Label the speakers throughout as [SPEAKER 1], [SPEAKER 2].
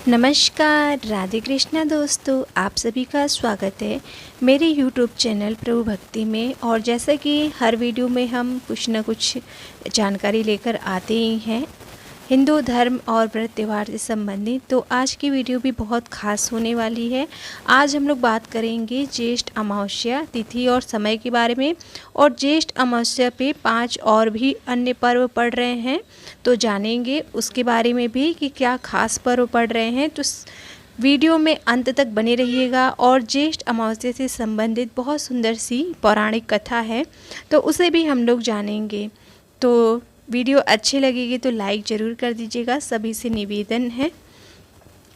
[SPEAKER 1] नमस्कार, राधे कृष्णा दोस्तों, आप सभी का स्वागत है मेरे यूट्यूब चैनल प्रभु भक्ति में। और जैसा कि हर वीडियो में हम कुछ न कुछ जानकारी लेकर आते ही हैं हिंदू धर्म और व्रत त्यौहार से संबंधित, तो आज की वीडियो भी बहुत खास होने वाली है। आज हम लोग बात करेंगे ज्येष्ठ अमावस्या तिथि और समय के बारे में। और ज्येष्ठ अमावस्या पे 5 और भी अन्य पर्व पड़ रहे हैं, तो जानेंगे उसके बारे में भी कि क्या खास पर्व पड़ रहे हैं। तो वीडियो में अंत तक बने रहिएगा। और ज्येष्ठ अमावस्या से संबंधित बहुत सुंदर सी पौराणिक कथा है, तो उसे भी हम लोग जानेंगे। तो वीडियो अच्छी लगेगी तो लाइक ज़रूर कर दीजिएगा, सभी से निवेदन है।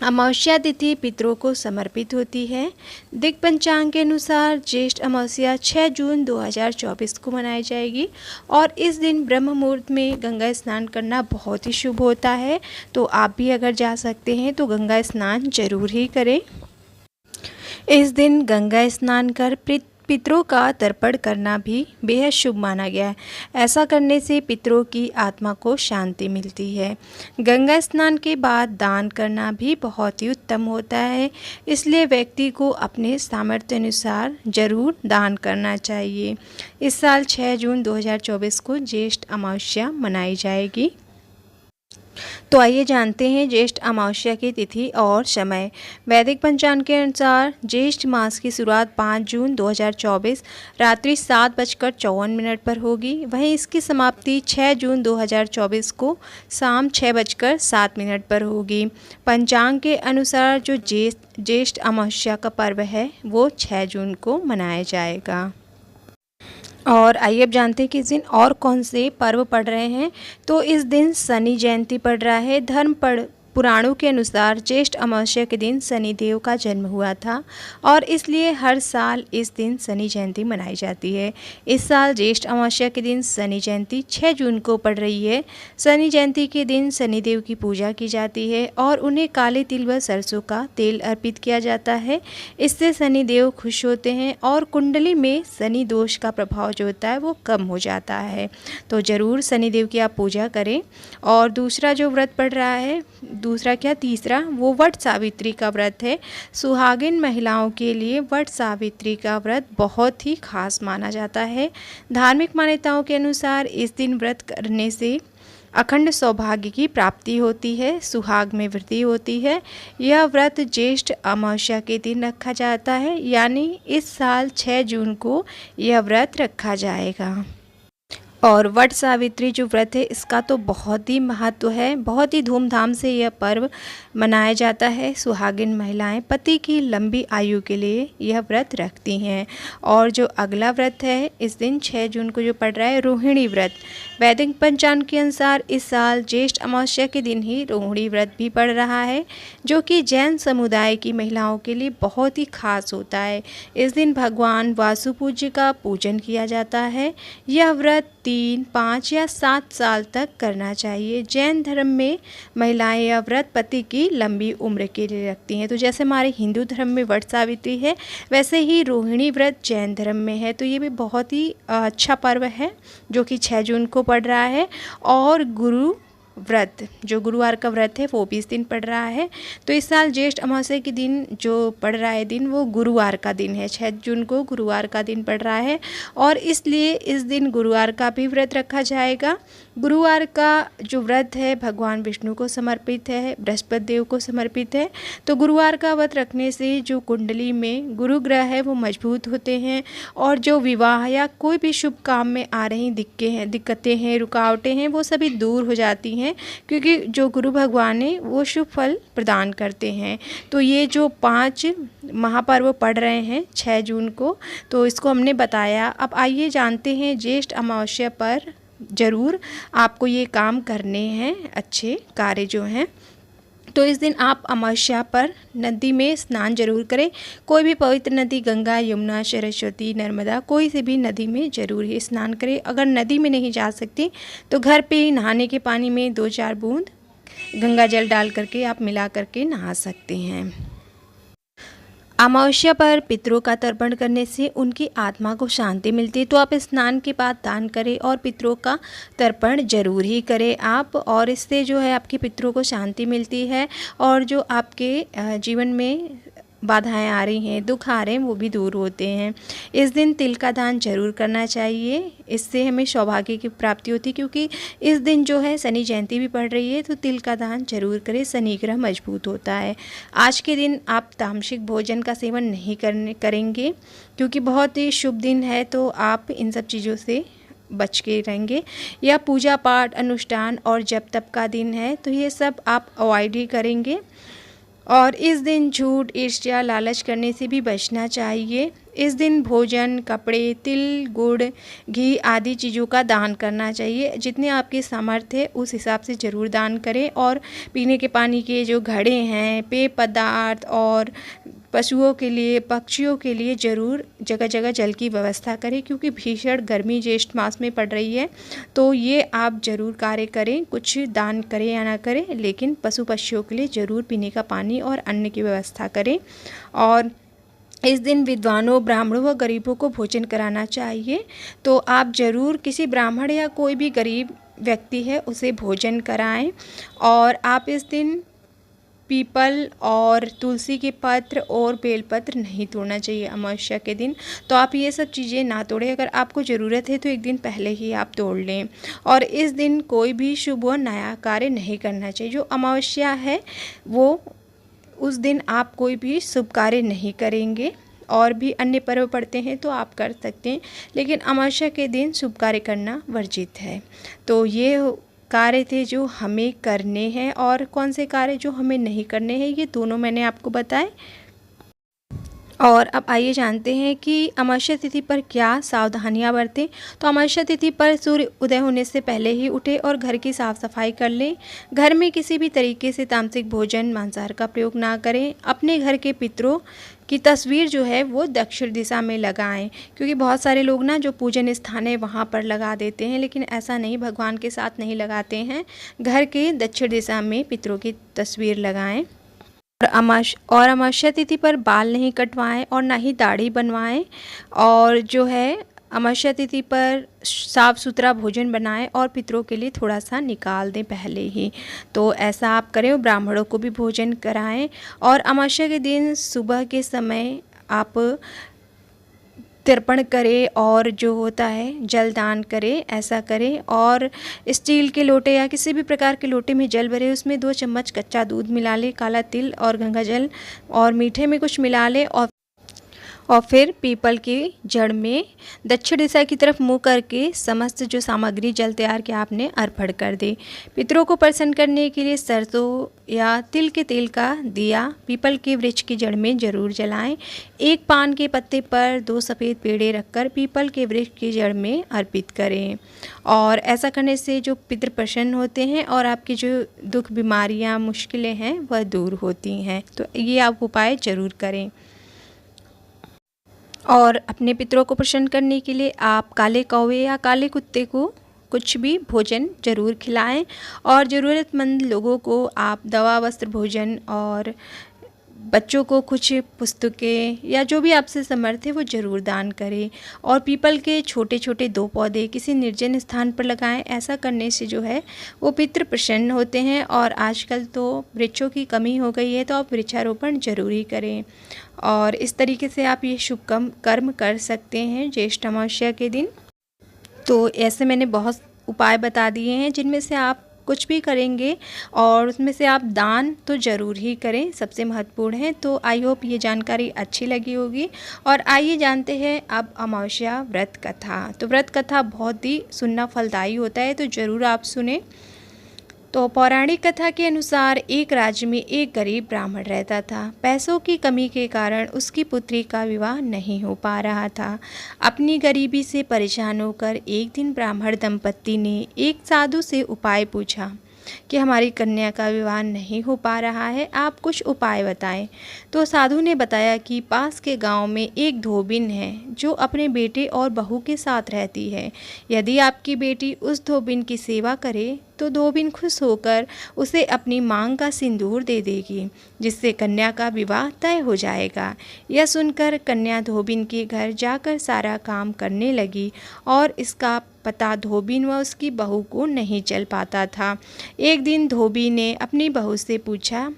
[SPEAKER 1] अमावस्या तिथि पितरों को समर्पित होती है। दिक्पंचांग के अनुसार ज्येष्ठ अमावस्या 6 जून 2024 को मनाई जाएगी। और इस दिन ब्रह्म मुहूर्त में गंगा स्नान करना बहुत ही शुभ होता है, तो आप भी अगर जा सकते हैं तो गंगा स्नान जरूर ही करें। इस दिन गंगा स्नान कर पितरों का तर्पण करना भी बेहद शुभ माना गया है। ऐसा करने से पितरों की आत्मा को शांति मिलती है। गंगा स्नान के बाद दान करना भी बहुत ही उत्तम होता है, इसलिए व्यक्ति को अपने सामर्थ्य अनुसार जरूर दान करना चाहिए। इस साल 6 जून 2024 को ज्येष्ठ अमावस्या मनाई जाएगी। तो आइए जानते हैं ज्येष्ठ अमावस्या की तिथि और समय। वैदिक पंचांग के अनुसार ज्येष्ठ मास की शुरुआत 5 जून 2024 रात्रि 7:54 पर होगी। वहीं इसकी समाप्ति 6 जून 2024 को शाम 6:07 पर होगी। पंचांग के अनुसार जो ज्येष्ठ अमावस्या का पर्व है वो 6 जून को मनाया जाएगा। और आइए अब जानते हैं कि इस दिन और कौन से पर्व पड़ रहे हैं। तो इस दिन शनि जयंती पड़ रहा है। पुराणों के अनुसार ज्येष्ठ अमावस्या के दिन शनि देव का जन्म हुआ था, और इसलिए हर साल इस दिन शनि जयंती मनाई जाती है। इस साल ज्येष्ठ अमावस्या के दिन शनि जयंती 6 जून को पड़ रही है। शनि जयंती के दिन शनि देव की पूजा की जाती है और उन्हें काले तिल व सरसों का तेल अर्पित किया जाता है। इससे शनि देव खुश होते हैं और कुंडली में शनि दोष का प्रभाव जो होता है वो कम हो जाता है। तो ज़रूर शनि देव की आप पूजा करें। और दूसरा जो व्रत पड़ रहा है, तीसरा वो वट सावित्री का व्रत है। सुहागिन महिलाओं के लिए वट सावित्री का व्रत बहुत ही खास माना जाता है। धार्मिक मान्यताओं के अनुसार इस दिन व्रत करने से अखंड सौभाग्य की प्राप्ति होती है, सुहाग में वृद्धि होती है। यह व्रत ज्येष्ठ अमावस्या के दिन रखा जाता है, यानी इस साल 6 जून को यह व्रत रखा जाएगा। और वट सावित्री जो व्रत है इसका तो बहुत ही महत्व है। बहुत ही धूमधाम से यह पर्व मनाया जाता है। सुहागिन महिलाएं पति की लंबी आयु के लिए यह व्रत रखती हैं। और जो अगला व्रत है इस दिन 6 जून को जो पड़ रहा है, रोहिणी व्रत। वैदिक पंचांग के अनुसार इस साल ज्येष्ठ अमावस्या के दिन ही रोहिणी व्रत भी पड़ रहा है, जो कि जैन समुदाय की महिलाओं के लिए बहुत ही खास होता है। इस दिन भगवान वासुपूज्य का पूजन किया जाता है। यह व्रत 3, 5 या 7 साल तक करना चाहिए। जैन धर्म में महिलाएं यह व्रत पति की लंबी उम्र के लिए रखती हैं। तो जैसे हमारे हिंदू धर्म में वट सावित्री है, वैसे ही रोहिणी व्रत जैन धर्म में है। तो ये भी बहुत ही अच्छा पर्व है जो कि 6 जून को पड़ रहा है। और गुरु व्रत, जो गुरुवार का व्रत है वो भी इस दिन पड़ रहा है। तो इस साल ज्येष्ठ अमावस्या के दिन जो पड़ रहा है दिन वो गुरुवार का दिन है। 6 जून को गुरुवार का दिन पड़ रहा है, और इसलिए इस दिन गुरुवार का भी व्रत रखा जाएगा। गुरुवार का जो व्रत है भगवान विष्णु को समर्पित है, बृहस्पति देव को समर्पित है। तो गुरुवार का व्रत रखने से जो कुंडली में गुरु ग्रह है वो मजबूत होते हैं, और जो विवाह या कोई भी शुभ काम में आ रही दिक्कतें हैं, रुकावटें हैं, वो सभी दूर हो जाती हैं, क्योंकि जो गुरु भगवान है वो शुभ फल प्रदान करते हैं। तो ये जो 5 महापर्व पड़ रहे हैं 6 जून को, तो इसको हमने बताया। अब आइए जानते हैं ज्येष्ठ अमावस्या पर ज़रूर आपको ये काम करने हैं, अच्छे कार्य जो हैं। तो इस दिन आप अमावस्या पर नदी में स्नान जरूर करें। कोई भी पवित्र नदी, गंगा, यमुना, सरस्वती, नर्मदा, कोई से भी नदी में ज़रूर ही स्नान करें। अगर नदी में नहीं जा सकती तो घर पे ही नहाने के पानी में 2-4 बूंद गंगा जल डाल करके आप मिला करके नहा सकते हैं। अमावस्या पर पितरों का तर्पण करने से उनकी आत्मा को शांति मिलती है। तो आप स्नान के बाद दान करें और पितरों का तर्पण जरूर ही करें आप, और इससे जो है आपके पितरों को शांति मिलती है और जो आपके जीवन में बाधाएं आ रही हैं, दुख आ रहे हैं, वो भी दूर होते हैं। इस दिन तिल का दान जरूर करना चाहिए, इससे हमें सौभाग्य की प्राप्ति होती है। क्योंकि इस दिन जो है शनि जयंती भी पड़ रही है, तो तिल का दान जरूर करें, शनि ग्रह मजबूत होता है। आज के दिन आप तामसिक भोजन का सेवन नहीं करेंगे, क्योंकि बहुत ही शुभ दिन है, तो आप इन सब चीज़ों से बच के रहेंगे। या पूजा पाठ अनुष्ठान और जप तप का दिन है, तो ये सब आप अवॉइड ही करेंगे। और इस दिन झूठ, ईर्ष्या, लालच करने से भी बचना चाहिए। इस दिन भोजन, कपड़े, तिल, गुड़, घी आदि चीज़ों का दान करना चाहिए। जितने आपके सामर्थ्य है उस हिसाब से ज़रूर दान करें। और पीने के पानी के जो घड़े हैं, पेय पदार्थ और पशुओं के लिए, पक्षियों के लिए ज़रूर जगह जगह जल की व्यवस्था करें, क्योंकि भीषण गर्मी ज्येष्ठ मास में पड़ रही है। तो ये आप ज़रूर कार्य करें, कुछ दान करें या ना करें, लेकिन पशु पक्षियों के लिए ज़रूर पीने का पानी और अन्न की व्यवस्था करें। और इस दिन विद्वानों, ब्राह्मणों व गरीबों को भोजन कराना चाहिए। तो आप ज़रूर किसी ब्राह्मण या कोई भी गरीब व्यक्ति है उसे भोजन कराएं। और आप इस दिन पीपल और तुलसी के पत्र और बेलपत्र नहीं तोड़ना चाहिए अमावस्या के दिन। तो आप ये सब चीज़ें ना तोड़ें। अगर आपको ज़रूरत है तो एक दिन पहले ही आप तोड़ लें। और इस दिन कोई भी शुभ व नया कार्य नहीं करना चाहिए। जो अमावस्या है वो उस दिन आप कोई भी शुभ कार्य नहीं करेंगे। और भी अन्य पर्व पड़ते हैं तो आप कर सकते हैं, लेकिन अमावस्या के दिन शुभ कार्य करना वर्जित है। तो ये कार्य थे जो हमें करने हैं, और कौन से कार्य जो हमें नहीं करने हैं ये दोनों मैंने आपको बताए। और अब आइए जानते हैं कि अमावस्या तिथि पर क्या सावधानियां बरतें। तो अमावस्या तिथि पर सूर्य उदय होने से पहले ही उठें और घर की साफ़ सफाई कर लें। घर में किसी भी तरीके से तामसिक भोजन, मांसाहार का प्रयोग ना करें। अपने घर के पितरों की तस्वीर जो है वो दक्षिण दिशा में लगाएं, क्योंकि बहुत सारे लोग ना जो पूजन स्थान है वहाँ पर लगा देते हैं, लेकिन ऐसा नहीं, भगवान के साथ नहीं लगाते हैं। घर के दक्षिण दिशा में पितरों की तस्वीर लगाएं। और अमावस्या तिथि पर बाल नहीं कटवाएं और ना ही दाढ़ी बनवाएं। और जो है अमावस्या तिथि पर साफ़ सुथरा भोजन बनाएं और पितरों के लिए थोड़ा सा निकाल दें पहले ही। तो ऐसा आप करें और ब्राह्मणों को भी भोजन कराएं। और अमावस्या के दिन सुबह के समय आप तर्पण करें और जो होता है जल दान करें, ऐसा करें। और स्टील के लोटे या किसी भी प्रकार के लोटे में जल भरे, उसमें 2 चम्मच कच्चा दूध मिला लें, काला तिल और गंगा जल और मीठे में कुछ मिला लें। और फिर पीपल की जड़ में दक्षिण दिशा की तरफ मुँह करके समस्त जो सामग्री जल तैयार किया आपने अर्पण कर दे। पितरों को प्रसन्न करने के लिए सरसों या तिल के तेल का दिया पीपल के वृक्ष की जड़ में जरूर जलाएं। एक पान के पत्ते पर 2 सफ़ेद पेड़े रखकर पीपल के वृक्ष की जड़ में अर्पित करें। और ऐसा करने से जो पितृ प्रसन्न होते हैं और आपकी जो दुख, बीमारियां, मुश्किलें हैं वह दूर होती हैं। तो ये आप उपाय ज़रूर करें। और अपने पितरों को प्रसन्न करने के लिए आप काले कौवे या काले कुत्ते को कुछ भी भोजन ज़रूर खिलाएं। और ज़रूरतमंद लोगों को आप दवा, वस्त्र, भोजन और बच्चों को कुछ पुस्तकें या जो भी आपसे समर्थ है वो ज़रूर दान करें। और पीपल के छोटे छोटे 2 पौधे किसी निर्जन स्थान पर लगाएं। ऐसा करने से जो है वो पितृ प्रसन्न होते हैं। और आजकल तो वृक्षों की कमी हो गई है, तो आप वृक्षारोपण जरूर ही करें। और इस तरीके से आप ये शुभ कर्म कर सकते हैं ज्येष्ठ अमावस्या के दिन। तो ऐसे मैंने बहुत उपाय बता दिए हैं जिनमें से आप कुछ भी करेंगे और उसमें से आप दान तो ज़रूर ही करें, सबसे महत्वपूर्ण है। तो आई होप ये जानकारी अच्छी लगी होगी। और आइए जानते हैं अब अमावस्या व्रत कथा। तो व्रत कथा बहुत ही सुनना फलदायी होता है, तो ज़रूर आप सुने। तो पौराणिक कथा के अनुसार एक राज्य में एक गरीब ब्राह्मण रहता था। पैसों की कमी के कारण उसकी पुत्री का विवाह नहीं हो पा रहा था। अपनी गरीबी से परेशान होकर एक दिन ब्राह्मण दंपत्ति ने एक साधु से उपाय पूछा कि हमारी कन्या का विवाह नहीं हो पा रहा है, आप कुछ उपाय बताएं। तो साधु ने बताया कि पास के गांव में एक धोबिन है जो अपने बेटे और बहू के साथ रहती है। यदि आपकी बेटी उस धोबिन की सेवा करे तो धोबिन खुश होकर उसे अपनी मांग का सिंदूर दे देगी, जिससे कन्या का विवाह तय हो जाएगा। यह सुनकर कन्या धोबिन के घर जाकर सारा काम करने लगी और इसका पता धोबिन व उसकी बहू को नहीं चल पाता था। एक दिन धोबी ने अपनी बहू से पूछा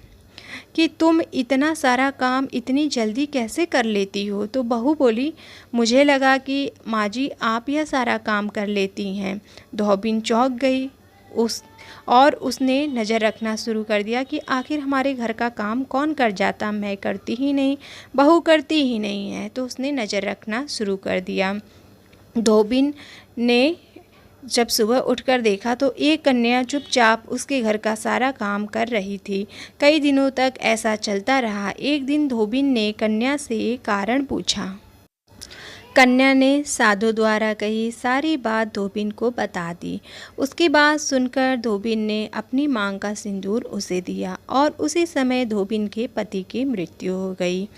[SPEAKER 1] कि तुम इतना सारा काम इतनी जल्दी कैसे कर लेती हो? तो बहू बोली, मुझे लगा कि माँ जी आप यह सारा काम कर लेती हैं। धोबिन चौंक गई उसने नज़र रखना शुरू कर दिया कि आखिर हमारे घर का काम कौन कर जाता, मैं करती ही नहीं, बहू करती ही नहीं है। तो उसने नज़र रखना शुरू कर दिया। धोबिन ने जब सुबह उठकर देखा तो एक कन्या चुपचाप उसके घर का सारा काम कर रही थी। कई दिनों तक ऐसा चलता रहा। एक दिन धोबिन ने कन्या से कारण पूछा। कन्या ने साधु द्वारा कही सारी बात धोबिन को बता दी। उसकी बात सुनकर धोबिन ने अपनी मांग का सिंदूर उसे दिया और उसी समय धोबिन के पति की मृत्यु हो गई।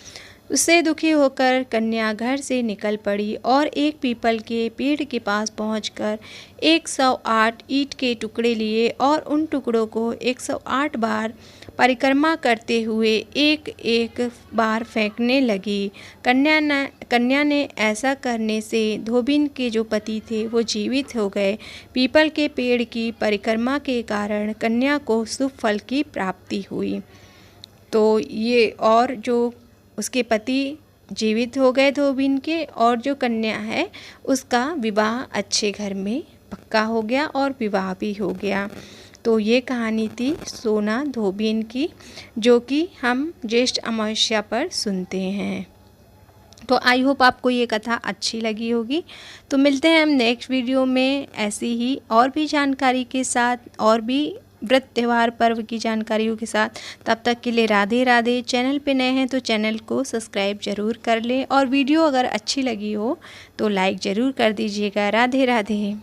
[SPEAKER 1] उससे दुखी होकर कन्या घर से निकल पड़ी और एक पीपल के पेड़ के पास पहुंचकर 108 ईंट के टुकड़े लिए और उन टुकड़ों को 108 बार परिक्रमा करते हुए एक एक बार फेंकने लगी। कन्या ने ऐसा करने से धोबिन के जो पति थे वो जीवित हो गए। पीपल के पेड़ की परिक्रमा के कारण कन्या को शुभ फल की प्राप्ति हुई। तो ये और जो उसके पति जीवित हो गए धोबिन के, और जो कन्या है उसका विवाह अच्छे घर में पक्का हो गया और विवाह भी हो गया। तो ये कहानी थी सोना धोबिन की, जो कि हम ज्येष्ठ अमावस्या पर सुनते हैं। तो आई होप आपको ये कथा अच्छी लगी होगी। तो मिलते हैं हम नेक्स्ट वीडियो में ऐसी ही और भी जानकारी के साथ, और भी व्रत त्यौहार पर्व की जानकारियों के साथ। तब तक के लिए राधे राधे। चैनल पे नए हैं तो चैनल को सब्सक्राइब ज़रूर कर लें, और वीडियो अगर अच्छी लगी हो तो लाइक ज़रूर कर दीजिएगा। राधे राधे।